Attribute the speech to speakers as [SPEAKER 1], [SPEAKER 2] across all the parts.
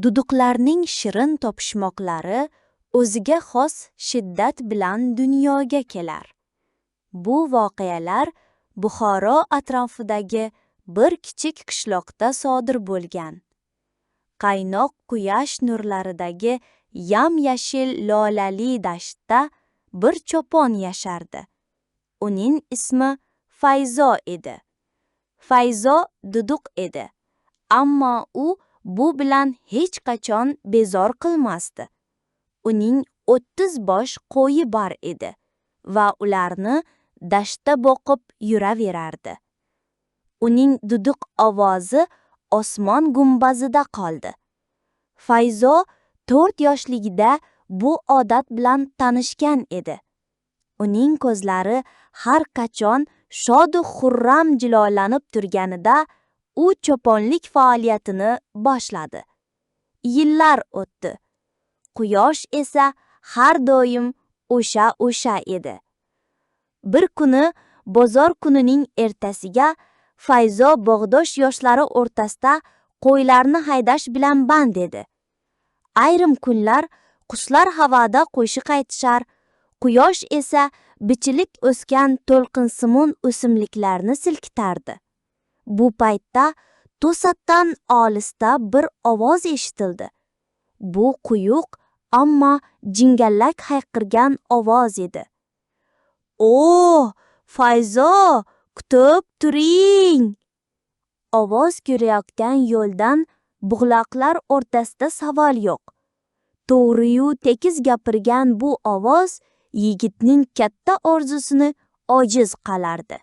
[SPEAKER 1] Duduqlarning shirin topishmoqlari o'ziga xos shiddat bilan dunyoga kelar. Bu voqealar Buxoro atrofidagi bir kichik qishloqda sodir bo'lgan. Qaynoq quyosh nurlaridagi yam-yashil lolali dashtda bir cho'pon yashardi. Uning ismi Fayzo edi. Fayzo duduq edi, ammo u bu bilan hech qachon bezor qilmasdi. Uning 30 bosh qo'yi bor edi va ularni dashtda boqib yuraverardi. Uning duduq ovozi osmon gumbazida qoldi. Fayzo 4 yoshligida bu odat bilan tanishgan edi. Uning ko'zlari har qachon shod-u xurram jilolanib turganida u cho'ponlik faoliyatini boshladi. Yillar o'tdi. Quyosh esa har doim o'sha edi. Bir kuni bozor kunining ertasiga Fayzo bog'dosh yoshlari o'rtasida qo'ylarni haydash bilan band edi. Ayrim kunlar qushlar havoda qo'shiq aytishar, quyosh esa bichilib o'sgan to'lqinsimon o'simliklarni silkitardi. Bu paytda to'satdan olisda bir ovoz eshitildi. Bu quyuq, ammo jingallak hayqirgan ovoz edi. "O, Fayzo, kutib turing!" Ovoz kelayotgan yo'ldan bug'loqlar o'rtasida savol yo'q. To'g'ri-yu tekis gapirgan bu ovoz yigitning katta orzusini ojiz qilardi.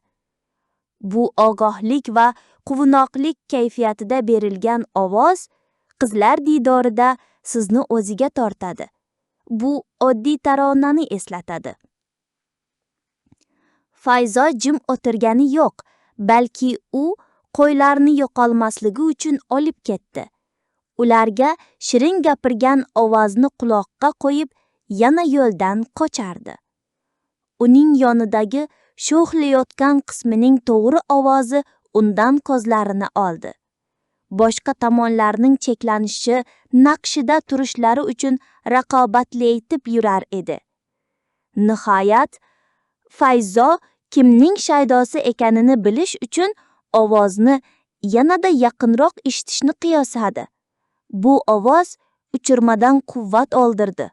[SPEAKER 1] Bu ogohlik va quvnoqlik kayfiyatida berilgan ovoz qizlar diydorida sizni o'ziga tortadi. Bu oddiy taronani eslatadi. Fayzo jim o'tirgani yo'q, balki u qo'ylarni yo'qolmasligi uchun olib ketdi. Ularga shirin gapirgan ovozni quloqqa qo'yib, yana yo'ldan qochardi. Uning yonidagi sho'xlayotgan qismining to'g'ri ovozi undan ko'zlarini oldi. Boshqa tomonlarning cheklanishi naqshida turishlari uchun raqobatlaytib yurar edi. Nihoyat, Fayzo kimning shaydosi ekanini bilish uchun ovozni yanada yaqinroq eshitishni qiyosadi. Bu ovoz uchirmadan quvvat oldirdi.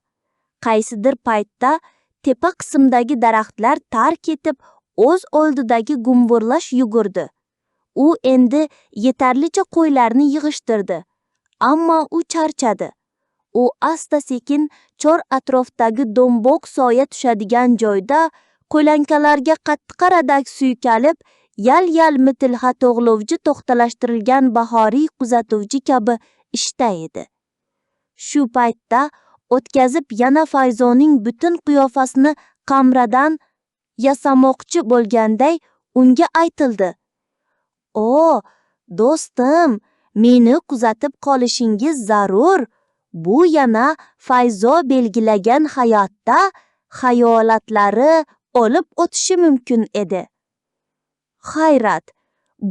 [SPEAKER 1] Qaysidir paytda tepa qismdagi daraxtlar tark etib, o'z oldidagi gumburlash yugurdi. U endi yetarlicha qo'ylarni yig'ishtirdi, ammo u charchadi. U asta-sekin chor atrofdagi do'mboq soya tushadigan joyda qo'lankalarga qattiq-qaradak suykalib, yal-yal mitilha to'g'lovchi to'xtalashtirilgan bahoriy kuzatuvchi kabi ishda edi. Shu paytda o'tkazib yana Fayzoning butun qiyofasini qamradan yasamoqchi bo'lganday unga aytildi. "O, do'stim, meni kuzatib qolishingiz zarur. Bu yana Fayzo belgilagan hayotda xayolatlari olib o'tishi mumkin edi." "Hayrat,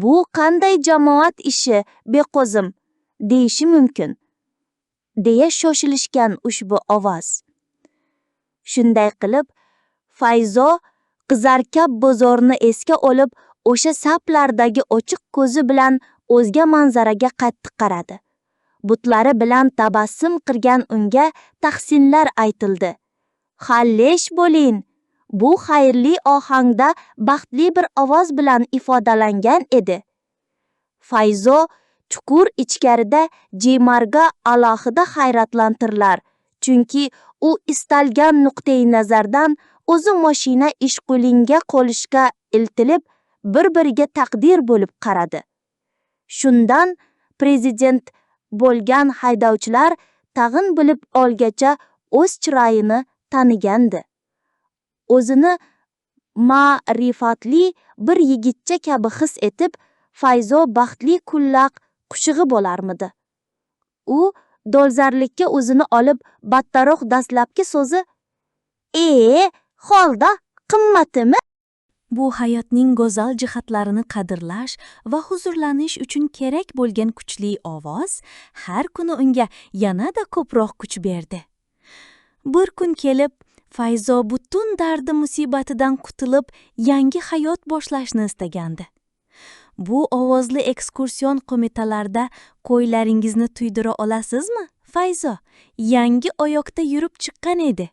[SPEAKER 1] bu qanday jamoat ishi, beqo'zim, deyishi mumkin", deya shoshilishgan ushbu ovoz. Shunday qilib, Fayzo qizarkab bozorni esga olib, o'sha saplardagi ochiq ko'zi bilan o'zga manzaraga qattiq qaradi. Butlari bilan tabassum qilgan unga tahsinlar aytildi. "Xallesh bo'ling!" Bu xayrli ohangda baxtli bir ovoz bilan ifodalangan edi. Fayzo chuqur ichkarida Jemarga alohida hayratlantirilar, chunki u istalgan nuqtai nazardan o'zi mashina ishqulinga qo'lishga iltilib, bir-biriga taqdir bo'lib qaradi. Shundan prezident bo'lgan haydovchilar tag'in bilib olgacha o'z chiroyini tanigandi. O'zini ma'rifatli bir yigitcha kabi his etib, Fayzo baxtli kunlar qushig'i bo'larmidi. U dolzarlikka o'zini olib, battaroq dastlabki so'zi: "Holda qimmatimi?"
[SPEAKER 2] Bu hayotning go'zal jihatlarini qadrlash va huzurlanish uchun kerak bo'lgan kuchli ovoz har kuni unga yanada ko'proq kuch berdi. Bir kun kelib, Fayzo butun dardi musibatidan qutulib, yangi hayot boshlashni istagandi. Bu ovozli ekskursion qo'mitalarda qo'ylaringizni tuydira olasizmi? Fayzo yangi oyoqda yurib chiqqan edi.